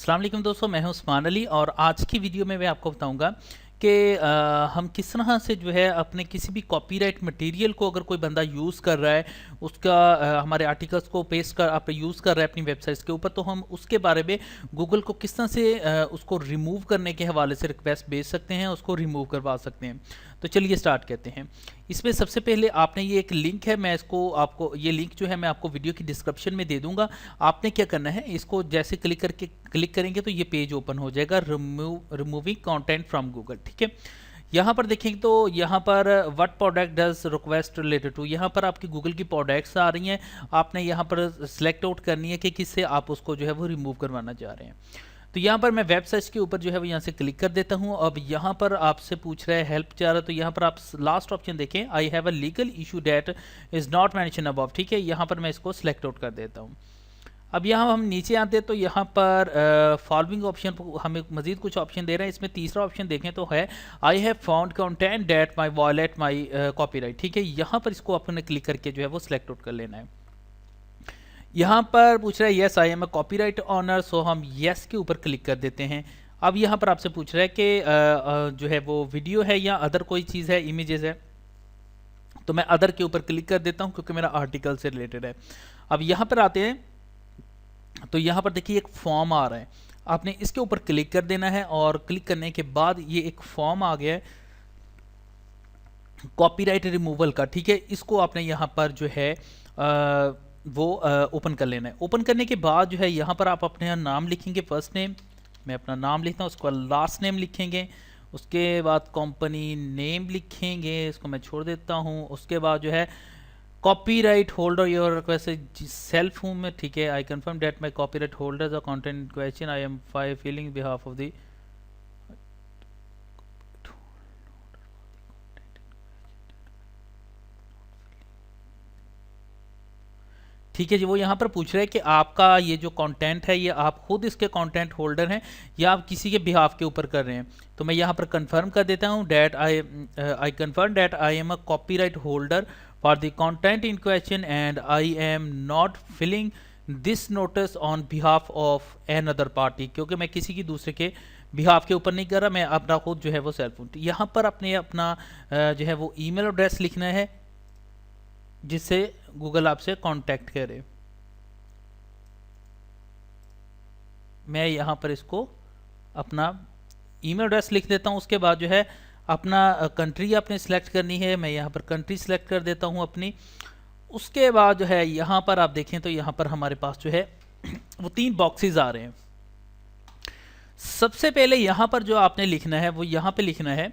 अस्सलाम वालेकुम दोस्तों, मैं हूं उस्मान अली और आज की वीडियो में मैं आपको बताऊंगा कि हम किस तरह से जो है अपने किसी भी कॉपीराइट मटेरियल को अगर कोई बंदा यूज़ कर रहा है उसका हमारे आर्टिकल्स को पेस्ट कर आप यूज़ कर रहा है अपनी वेबसाइट्स के ऊपर, तो हम उसके बारे में गूगल को किस तरह से उसको रिमूव करने के हवाले से रिक्वेस्ट भेज सकते हैं, उसको रिमूव करवा सकते हैं। तो चलिए स्टार्ट करते हैं। इसमें सबसे पहले आपने ये एक लिंक है, मैं इसको आपको ये लिंक जो है मैं आपको वीडियो की डिस्क्रिप्शन में दे दूंगा। आपने क्या करना है, इसको जैसे क्लिक करेंगे तो ये पेज ओपन हो जाएगा, रिमूविंग कंटेंट फ्रॉम गूगल। ठीक है, यहाँ पर देखेंगे तो यहाँ पर what product does request related to, यहाँ पर आपकी गूगल की प्रोडक्ट्स आ रही हैं। आपने यहाँ पर सिलेक्ट आउट करनी है कि किससे आप उसको जो है वो रिमूव करवाना चाह रहे हैं। तो यहाँ पर मैं वेब सर्च के ऊपर जो है वो यहाँ से क्लिक कर देता हूँ। अब यहाँ पर आपसे पूछ रहा है हेल्प चाह रहा है, तो यहाँ पर आप लास्ट ऑप्शन देखें, I have a legal issue that is not mention above. ठीक है, यहाँ पर मैं इसको सिलेक्ट आउट कर देता हूँ। अब यहाँ हम नीचे आते हैं तो यहाँ पर फॉलोइंग ऑप्शन हमें मजीद कुछ ऑप्शन दे रहे हैं। इसमें तीसरा ऑप्शन देखें तो है I have found content that may violate my copyright. ठीक है, यहाँ पर इसको अपने क्लिक करके जो है वो सिलेक्ट आउट कर लेना है। यहाँ पर पूछ रहा है yes I am a copyright owner, so हम यस के ऊपर क्लिक कर देते हैं। अब यहाँ पर आपसे पूछ रहा है कि जो है वो वीडियो है या अदर कोई चीज़ है, इमेजेस है, तो मैं अदर के ऊपर क्लिक कर देता हूँ क्योंकि मेरा आर्टिकल से रिलेटेड है। अब यहाँ पर आते हैं तो यहाँ पर देखिए एक फॉर्म आ रहा है, आपने इसके ऊपर क्लिक कर देना है और क्लिक करने के बाद ये एक फॉर्म आ गया है कॉपीराइट रिमूवल का। ठीक है, इसको आपने यहाँ पर जो है वो ओपन कर लेना है। ओपन करने के बाद जो है यहाँ पर आप अपने नाम लिखेंगे, फर्स्ट नेम, मैं अपना नाम लिखता हूँ, उसको लास्ट नेम लिखेंगे, उसके बाद कंपनी नेम लिखेंगे, इसको मैं छोड़ देता हूँ। उसके बाद जो है कॉपीराइट होल्डर योर वैसे सेल्फ हूँ मैं। ठीक है, I confirm that my copyright holder the content question I am filing behalf of the. ठीक है जी, वो यहाँ पर पूछ रहा है कि आपका ये जो कंटेंट है ये आप खुद इसके कंटेंट होल्डर हैं या आप किसी के बिहाफ के ऊपर कर रहे हैं। तो मैं यहाँ पर कंफर्म कर देता हूँ that I confirm that I am a copyright holder for the content in question and I am not filing this notice on behalf of another party, क्योंकि मैं किसी की दूसरे के बिहाफ के ऊपर नहीं कर रहा, मैं अपना खुद जो है वो सेल्फ हूँ। यहाँ पर अपने अपना जो है वो ईमेल एड्रेस लिखना है जिससे गूगल आपसे कांटेक्ट करे। मैं यहाँ पर इसको अपना ईमेल एड्रेस लिख देता हूँ। उसके बाद जो है अपना कंट्री आपने सिलेक्ट करनी है, मैं यहाँ पर कंट्री सिलेक्ट कर देता हूँ अपनी। उसके बाद जो है यहाँ पर आप देखें तो यहाँ पर हमारे पास जो है वो 3 बॉक्सेस आ रहे हैं। सबसे पहले यहाँ पर जो आपने लिखना है वो यहाँ पे लिखना है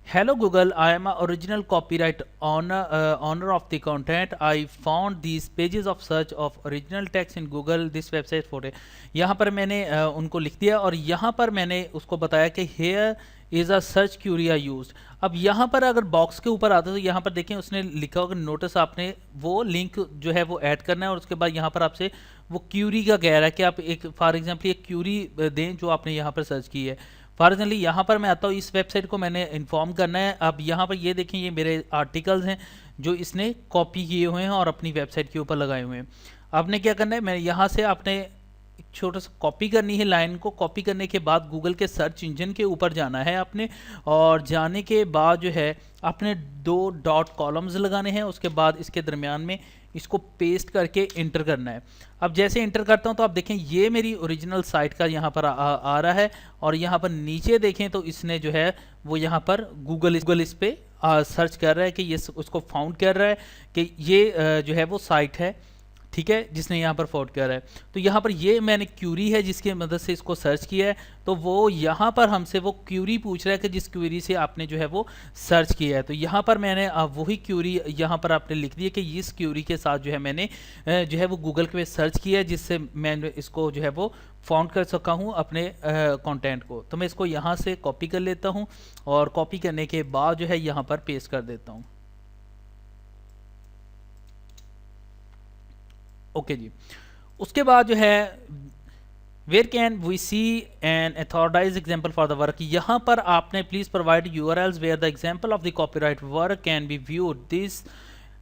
Hello Google, I am an original copyright owner of the content. I found these pages of search of original text in Google. This website for it. यहाँ पर मैंने उनको लिख दिया और यहाँ पर मैंने उसको बताया कि here is a search query I used. अब यहाँ पर अगर बॉक्स के ऊपर आता है तो यहाँ पर देखें उसने लिखा होगा नोटिस, आपने वो लिंक जो है वो ऐड करना है और उसके बाद यहाँ पर आपसे वो क्यूरी का कह रहा है कि आप एक फॉर एग्जाम्पल एक क्यूरी दें जो आपने यहाँ पर सर्च की है। फॉर एग्जाम्पल यहाँ पर मैं आता हूँ, इस वेबसाइट को मैंने इन्फॉर्म करना है। अब यहाँ पर ये देखें, ये मेरे आर्टिकल्स हैं जो इसने कॉपी किए हुए हैं और अपनी वेबसाइट के ऊपर लगाए हुए हैं। आपने क्या करना है, मैं यहाँ से आपने एक छोटा सा कॉपी करनी है लाइन को। कॉपी करने के बाद गूगल के सर्च इंजन के ऊपर जाना है आपने, और जाने के बाद जो है आपने 2 डॉट कॉलम्स लगाने हैं। उसके बाद इसके दरमियान में इसको पेस्ट करके इंटर करना है। अब जैसे इंटर करता हूं तो आप देखें ये मेरी ओरिजिनल साइट का यहाँ पर आ रहा है और यहाँ पर नीचे देखें तो इसने जो है वो यहाँ पर गूगल इस पे सर्च कर रहा है कि ये उसको फाउंड कर रहा है कि ये जो है वो साइट है, ठीक है, जिसने यहाँ पर फाउंड किया है। तो यहाँ पर ये मैंने क्यूरी है जिसकी मदद से इसको सर्च किया है, तो वो यहाँ पर हमसे वो क्यूरी पूछ रहा है कि जिस क्यूरी से आपने जो है वो सर्च किया है। तो यहाँ पर मैंने वही क्यूरी यहाँ पर आपने लिख दी है कि इस क्यूरी के साथ जो है मैंने जो है वो गूगल पे सर्च किया है, जिससे मैं इसको जो है वो फाउंड कर सका हूँ अपने कंटेंट को। तो मैं इसको यहाँ से कॉपी कर लेता हूँ और कॉपी करने के बाद जो है यहाँ पर पेस्ट कर देता हूँ। ओके जी, उसके बाद जो है where can we see an authorized example for the work, यहाँ पर आपने please provide URLs where the example of the copyright work can be viewed. This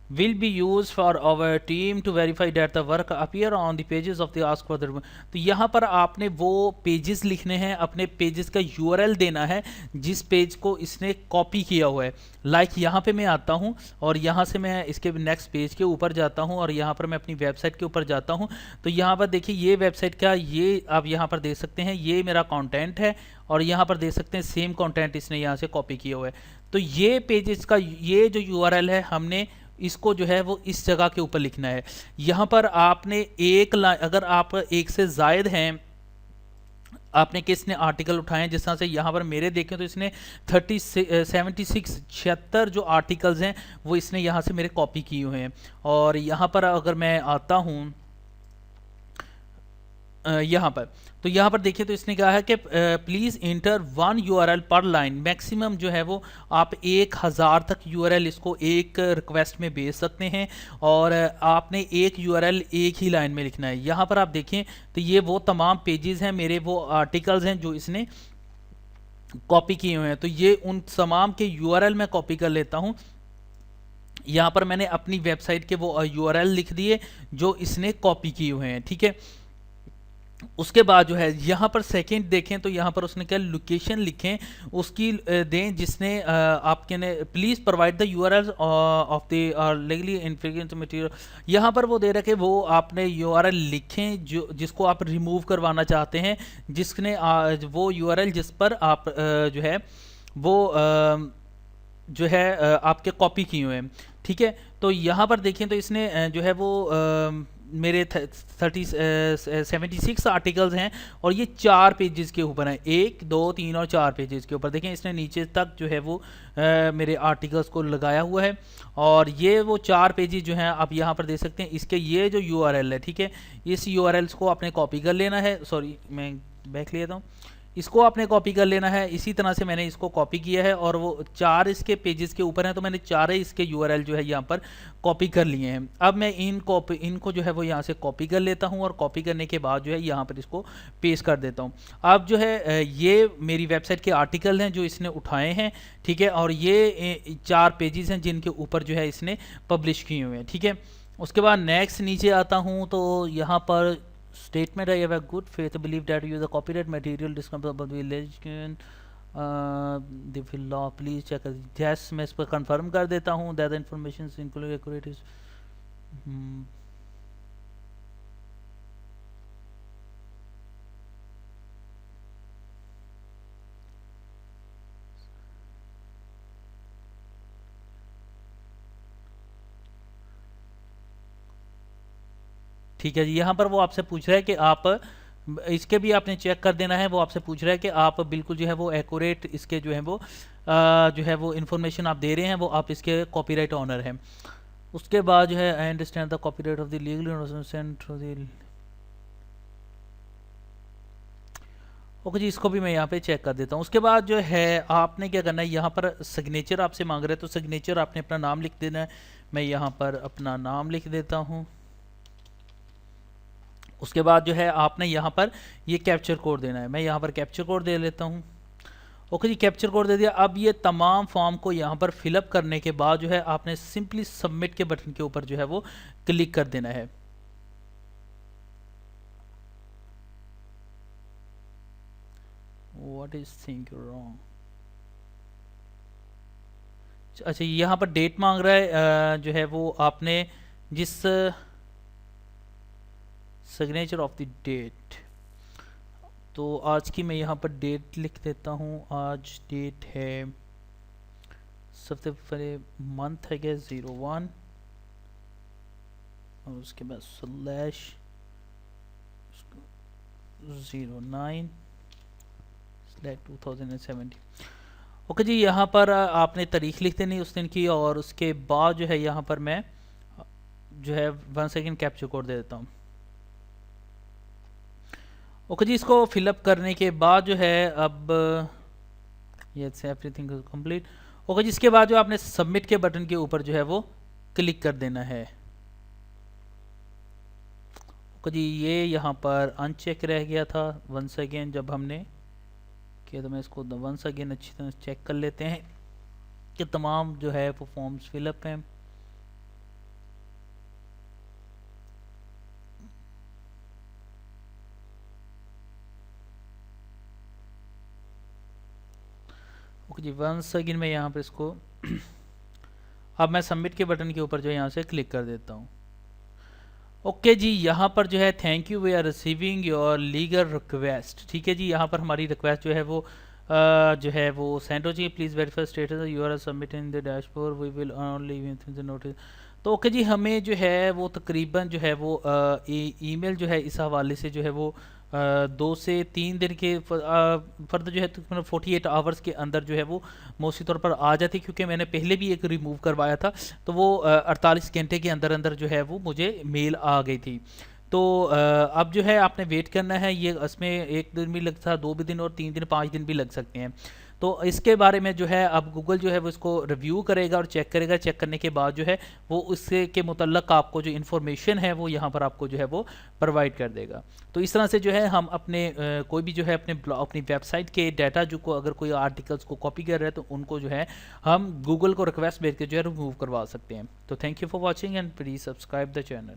will be used for our team to verify that the work appear on the pages of the ask for the। तो यहाँ पर आपने वो pages लिखने हैं, अपने pages का URL देना है जिस पेज को इसने कॉपी किया हुआ है। लाइक यहाँ पे मैं आता हूँ और यहाँ से मैं इसके नेक्स्ट पेज के ऊपर जाता हूँ और यहाँ पर मैं अपनी वेबसाइट के ऊपर जाता हूँ। तो यहाँ पर देखिए ये वेबसाइट का ये आप यहाँ पर देख सकते हैं, ये मेरा कंटेंट है और यहाँ पर देख सकते हैं सेम कंटेंट इसने यहाँ से कॉपी किया हुआ है। तो ये पेजेस का ये जो यूआरएल है हमने इसको जो है वो इस जगह के ऊपर लिखना है। यहाँ पर आपने एक लाइन, अगर आप एक से ज़ायद हैं, आपने किसने आर्टिकल उठाए हैं, जिस तरह से यहाँ पर मेरे देखें तो इसने 76 जो आर्टिकल्स हैं वो इसने यहाँ से मेरे कॉपी किए हुए हैं। और यहाँ पर अगर मैं आता हूँ यहाँ पर, तो यहाँ पर देखिए तो इसने कहा है कि प्लीज़ इंटर 1 यूआरएल पर लाइन। मैक्सिमम जो है वो आप 1000 तक यूआरएल इसको एक रिक्वेस्ट में भेज सकते हैं और आपने एक यूआरएल एक ही लाइन में लिखना है। यहाँ पर आप देखें तो ये वो तमाम पेजेस हैं मेरे, वो आर्टिकल्स हैं जो इसने कॉपी किए हुए हैं। तो ये उन तमाम के यूआरएल मैं कॉपी कर लेता हूँ। यहाँ पर मैंने अपनी वेबसाइट के वो यूआरएल लिख दिए जो इसने कॉपी किए हुए हैं, ठीक है। उसके बाद जो है यहाँ पर सेकंड देखें तो यहाँ पर उसने क्या लोकेशन लिखें उसकी दें जिसने आपके ने please provide the URL of the legally infringing material. यहाँ पर वो दे रहा है कि वो आपने यूआरएल लिखें जो जिसको आप रिमूव करवाना चाहते हैं, जिसने वो यूआरएल जिस पर आप जो है वो जो है आपके कॉपी किए हुए हैं, ठीक है। तो यहाँ पर देखें तो इसने जो है वो मेरे 76 आर्टिकल्स हैं और ये 4 पेजेस के ऊपर हैं, 1 2 3 और 4 पेजेस के ऊपर। देखें इसने नीचे तक जो है वो मेरे आर्टिकल्स को लगाया हुआ है और ये वो 4 पेजेस जो हैं आप यहाँ पर देख सकते हैं। इसके ये जो यूआरएल है, ठीक है, इस यूआरएल्स को आपने कॉपी कर लेना है। सॉरी मैं बैक लेता हूँ, इसको आपने कॉपी कर लेना है। इसी तरह से मैंने इसको कॉपी किया है और वो 4 इसके पेजेस के ऊपर हैं तो मैंने 4 इसके यूआरएल जो है यहाँ पर कॉपी कर लिए हैं। अब मैं इनको जो है वो यहाँ से कॉपी कर लेता हूँ और कॉपी करने के बाद जो है यहाँ पर इसको पेस्ट कर देता हूँ। अब जो है ये मेरी वेबसाइट के आर्टिकल हैं जो इसने उठाए हैं, ठीक है, और ये 4 पेजेस हैं जिनके ऊपर जो है इसने पब्लिश किए हुए हैं, ठीक है। उसके बाद नेक्स्ट नीचे आता हूँ तो यहाँ पर statement I have a good faith belief that you the copyright material discovered about the legend the law please check yes मैं इस पर कंफर्म कर देता हूँ that the information is included accurate is ठीक है जी। यहाँ पर वो आपसे पूछ रहा है कि आप इसके भी आपने चेक कर देना है। वो आपसे पूछ रहा है कि आप बिल्कुल जो है वो एक्यूरेट इसके जो है वो जो है वो इन्फॉर्मेशन आप दे रहे हैं, वो आप इसके कॉपीराइट ऑनर हैं। उसके बाद जो है I understand the copyright of the legal okay जी, इसको भी मैं यहाँ पे चेक कर देता हूँ। उसके बाद जो है आपने क्या करना है, यहाँ पर सिग्नेचर आपसे मांग रहे हैं तो सिग्नेचर आपने अपना नाम लिख देना है। मैं यहाँ पर अपना नाम लिख देता हूँ। उसके बाद जो है आपने यहाँ पर ये कैप्चर कोड देना है। मैं यहाँ पर कैप्चर कोड दे लेता हूँ। ओके जी, कैप्चर कोड दे दिया। अब ये तमाम फॉर्म को यहाँ पर फिलअप करने के बाद जो है आपने सिंपली सबमिट के बटन के ऊपर जो है वो क्लिक कर देना है। What is think wrong. अच्छा, यहाँ पर डेट मांग रहा है जो है वो आपने जिस सिग्नेचर ऑफ द डेट, तो आज की मैं यहाँ पर डेट लिख देता हूँ। आज डेट है सबसे पहले मंथ है क्या 01 और उसके बाद स्लैश 09/2017। ओके जी, यहाँ पर आपने तारीख लिख देनी उस दिन की और उसके बाद जो है यहाँ पर मैं जो है 1 सेकेंड कैप्चर कोड दे देता हूँ। ओके जी, इसको फिलअप करने के बाद जो है अब ये एवरीथिंग इज कंप्लीट। ओके जी, इसके बाद जो आपने सबमिट के बटन के ऊपर जो है वो क्लिक कर देना है। ओके जी, ये यहाँ पर अनचेक रह गया था वंस अगेन जब हमने किया, तो मैं इसको वंस अगेन अच्छी तरह चेक कर लेते हैं कि तमाम जो है वो फॉर्म्स फिलअप हैं। ओके जी, वंस अगेन मैं यहाँ पे इसको अब मैं सबमिट के बटन के ऊपर जो है यहाँ से क्लिक कर देता हूँ। ओके जी, यहाँ पर जो है thank you we are receiving your legal request. ठीक है जी, यहाँ पर हमारी रिक्वेस्ट जो है वो जो है वो सेंड हो चाहिए। Please verify status you are submitting the dashboard we will only the notice. तो ओके जी, हमें जो है वो तकरीबन जो है वो ईमेल जो है इस हवाले से जो है वो 2 से 3 दिन के फर्दर जो है तकरीबन 48 आवर्स के अंदर जो है वो मोस्टली तौर पर आ जाती, क्योंकि मैंने पहले भी एक रिमूव करवाया था तो वो 48 घंटे के अंदर अंदर जो है वो मुझे मेल आ गई थी। तो अब जो है आपने वेट करना है, ये इसमें 1 दिन भी लगता है, 2 भी दिन और 3 दिन 5 दिन भी लग सकते हैं। तो इसके बारे में जो है अब गूगल जो है वो इसको रिव्यू करेगा और चेक करेगा। चेक करने के बाद जो है वो उससे के मुतल्लक आपको जो इन्फॉर्मेशन है वो यहाँ पर आपको जो है वो प्रोवाइड कर देगा। तो इस तरह से जो है हम अपने कोई भी जो है अपनी वेबसाइट के डाटा जो को अगर कोई आर्टिकल्स को कॉपी कर रहे हैं तो उनको जो है हम गूगल को रिक्वेस्ट भेज के जो है रिमूव करवा सकते हैं। तो thank you for watching and please subscribe the channel.